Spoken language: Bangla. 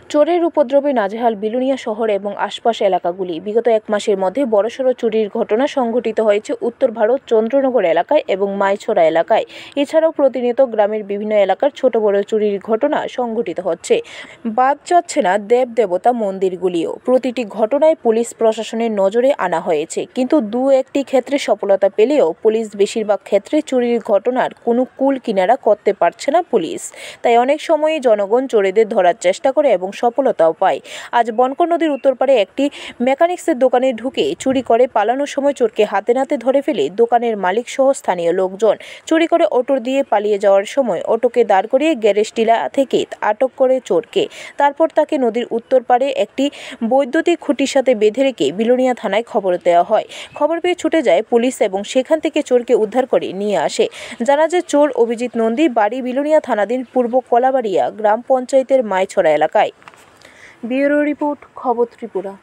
চোরের উপদ্রবে নাজেহাল বিলোনিয়া শহর এবং আশপাশ এলাকাগুলি। বিগত এক মাসের মধ্যে বড়সড় চুরির ঘটনা সংঘটিত হয়েছে উত্তর ভারত চন্দ্রনগর এলাকায় এবং মাইছড়া এলাকায়। এছাড়াও প্রতিনিয়ত গ্রামের বিভিন্ন এলাকার ছোট বড় চুরির ঘটনা সংঘটিত হচ্ছে। বাদ যাচ্ছে না দেবদেবতা মন্দিরগুলিও। প্রতিটি ঘটনায় পুলিশ প্রশাসনের নজরে আনা হয়েছে, কিন্তু দু একটি ক্ষেত্রে সফলতা পেলেও পুলিশ বেশিরভাগ ক্ষেত্রে চুরির ঘটনার কোনো কুল কিনারা করতে পারছে না পুলিশ। তাই অনেক সময়ই জনগণ চোরেদের ধরার চেষ্টা করে এবং সফলতাও পায়। আজ বনকর নদীর উত্তর পারে একটি মেকানিক্সের দোকানে ঢুকে চুরি করে পালানোর সময় চোরকে হাতে নাতে ধরে ফেলে দোকানের মালিক সহ স্থানীয় লোকজন। চুরি করে অটো দিয়ে পালিয়ে যাওয়ার সময় অটোকে দাঁড় করিয়ে গ্যারেজ টিলা থেকে আটক করে চোরকে। তারপর তাকে নদীর উত্তর পারে একটি বৈদ্যুতিক খুঁটির সাথে বেঁধে রেখে বিলোনিয়া থানায় খবর দেওয়া হয়। খবর পেয়ে ছুটে যায় পুলিশ এবং সেখান থেকে চোরকে উদ্ধার করে নিয়ে আসে। জানা যায় চোর অভিজিৎ নন্দী, বাড়ি বিলোনিয়া থানাধীন পূর্ব কলাবাড়িয়া গ্রাম পঞ্চায়েতের মাইছড়া এলাকায়। ব্যুরো রিপোর্ট, খবর ত্রিপুরা।